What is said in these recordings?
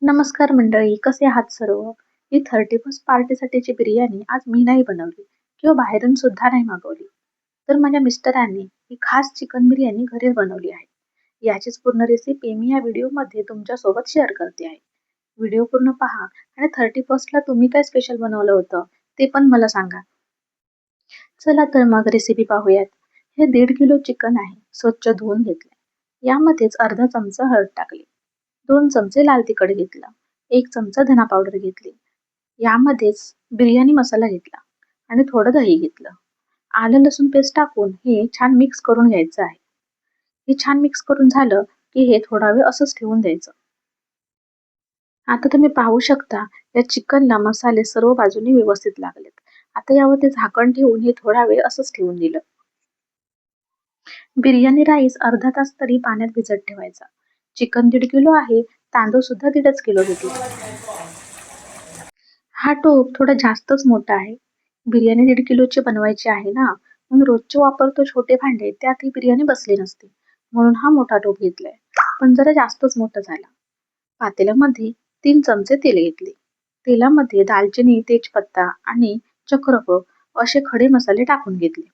नमस्कार मंडळी, कसे आहात सर्व? ही 31st पार्टीसाठीची बिर्याणी आज मी नाही बनवली किंवा बाहेरून सुद्धा नाही मागवली. तर माझ्या मिस्टरांनी ही खास चिकन बिर्याणी घरीच बनवली आहे. याचीच पूर्ण रेसिपी मी या व्हिडिओमध्ये तुमच्यासोबत शेअर करते आहे. व्हिडिओ पूर्ण पहा आणि 31st ला तुम्ही काय स्पेशल बनवलं होतं ते पण मला सांगा. चला तर मग रेसिपी पाहूयात. हे 1.5 किलो चिकन आहे. स्वच्छ धुवून घेतले. यामध्येच अर्धा चमचा हळद टाकली. 2 चमचे लाल तिखट घेतलं. 1 चमचा धना पावडर घेतली. यामध्येच बिर्याणी मसाला घेतला आणि थोडं दही घेतलं. आलं लसूण पेस्ट टाकून हे छान मिक्स करून घ्यायचं आहे. हे छान मिक्स करून झालं की हे थोडा वेळ असंच ठेवून द्यायचं. आता तुम्ही पाहू शकता या चिकनला मसाले सर्व बाजूनी व्यवस्थित लागलेत. आता यावरती झाकण ठेवून हे थोडा वेळ असंच ठेवून दिलं. बिर्याणी राईस अर्धा तास तरी पाण्यात भिजत ठेवायचा. चिकन 1.5 किलो आहे, तांदूळ सुद्धा 1.5 किलो घेतला. हा टोप थोडा जास्तच मोठा आहे. बिर्याणी 1.5 किलोची बनवायची आहे ना, म्हणून रोजचे वापरतो छोटे भांडे त्यात ही बिर्याणी बसली नसते. म्हणून हा मोठा टोप घेतलाय. पण जरा जास्तच मोठा झाला. पातेल्यामध्ये 3 चमचे तेल घेतले. तेलामध्ये दालचिनी, तेजपत्ता आणि चक्रफूल असे खडे मसाले टाकून घेतले.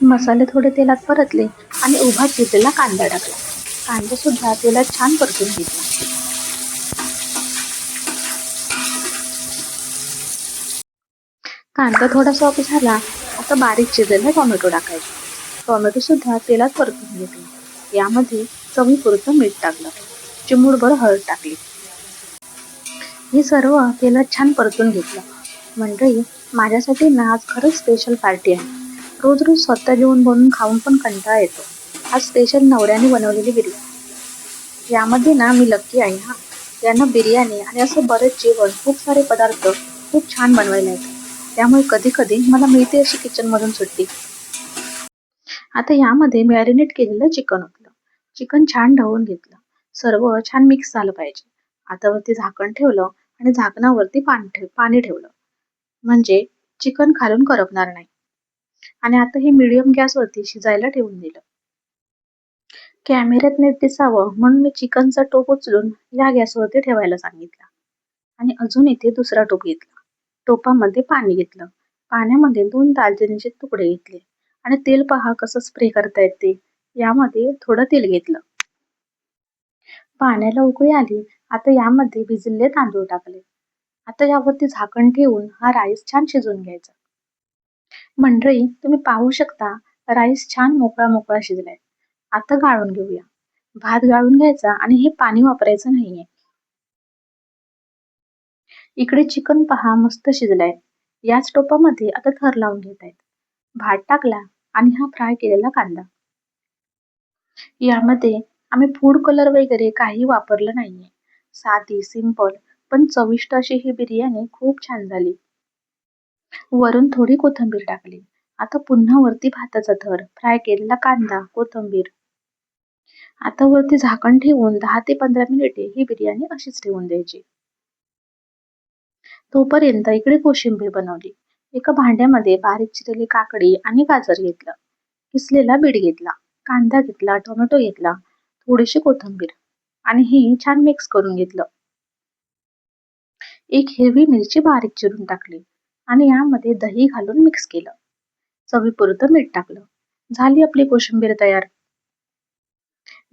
मसाले थोडे तेलात परतले आणि उभा चिरलेला कांदा टाकला. कांदा सुद्धा तेलात छान परतून घेतला. कांदा थोडा सॉफ्ट झाला. आता बारीक चिरलेला टोमॅटो टाकायचा. टोमॅटो सुद्धा तेलात परतून घेतला. यामध्ये चवीपुरतं मीठ टाकलं. चिमूटभर हळद टाकली. हे सर्व तेलात छान परतून घेतलं. मंडळी, माझ्यासाठी ना आज खरंच स्पेशल पार्टी आहे. रोज रोज स्वतः जेवण बनवून खाऊन पण कंटाळा येतो. आज स्पेशल नवऱ्याने बनवलेली बिर्याणी. यामध्ये ना मी लक्की आहे हा. त्यांना बिर्याणी आणि असं बरेच जेवण, खूप सारे पदार्थ खूप छान बनवायला येतात. त्यामुळे कधी कधी मला मिळते अशी किचन मधून सुट्टी. आता यामध्ये मॅरिनेट केलेलं चिकन ओतलं. चिकन छान ढवळून घेतलं. सर्व छान मिक्स झालं पाहिजे. आता वरती झाकण ठेवलं आणि झाकणावरती पाणी ठेवलं. म्हणजे चिकन खालून करपणार नाही. आणि आता हे मीडियम गॅसवरती शिजायला ठेवून दिलं. कॅमेऱ्यात नीट दिसावं म्हणून मी चिकनचा टोप उचलून या गॅसवरती ठेवायला सांगितला. आणि अजून इथे दुसरा टोप घेतला. टोपामध्ये पाणी घेतलं. पाण्यामध्ये 2 दालचिनीचे तुकडे घेतले आणि तेल पहा कसं स्प्रे करता येते. यामध्ये थोडं तेल घेतलं. पाण्याला उकळी आली. आता यामध्ये भिजलेले तांदूळ टाकले. आता यावरती झाकण ठेवून हा राईस छान शिजवून घ्यायचा. मंडळी, तुम्ही पाहू शकता राईस छान मोकळा मोकळा शिजलाय. आता गाळून घेऊया. भात गाळून घ्यायचा आणि हे पाणी वापरायचं नाहीये. इकडे चिकन पहा मस्त शिजलाय. याच टोपामध्ये आता थर लावून घेत आहेत. भात टाकला आणि हा फ्राय केलेला कांदा. यामध्ये आम्ही फूड कलर वगैरे काही वापरलं नाहीये. साधी, सिंपल पण चविष्ट अशी ही बिर्याणी खूप छान झाली. वरून थोडी कोथिंबीर टाकली. आता पुन्हा वरती भाताचा थर, फ्राय केलेला कांदा, कोथिंबीर. आता वरती झाकण ठेवून 10 ते 15 मिनिटे ही बिर्याणी अशीच ठेवून द्यायची. तोपर्यंत इकडे कोशिंबीर बनवली. एका भांड्यामध्ये बारीक चिरलेली काकडी आणि गाजर घेतलं. किसलेला बीट घेतला. कांदा घेतला, टोमॅटो घेतला, थोडीशी कोथिंबीर आणि हे छान मिक्स करून घेतलं. एक हिरवी मिरची बारीक चिरून टाकली आणि यामध्ये दही घालून मिक्स केलं. चवीपुरतं मीठ टाकलं. झाली आपली कोशिंबीर तयार.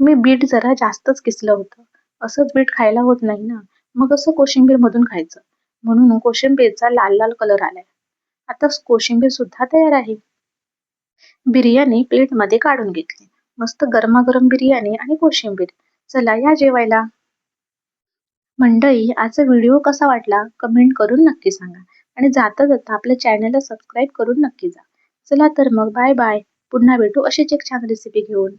मी बीट जरा जास्तच किसलं होतं. असंच बीट खायला होत नाही ना, मग असं कोशिंबीर मधून खायचं. म्हणून कोशिंबीरचा लाल लाल कलर आलाय. आता कोशिंबीर सुद्धा तयार आहे. बिर्याणी प्लेटमध्ये काढून घेतली. मस्त गरमागरम बिर्याणी आणि कोशिंबीर. चला या जेवायला. मंडळी, आजचा व्हिडिओ कसा वाटला कमेंट करून नक्की सांगा. आणि जाता जाता आपल्या चॅनलला सबस्क्राईब करून नक्की जा. चला तर मग बाय बाय. पुन्हा भेटू अशीच एक छान रेसिपी घेऊन.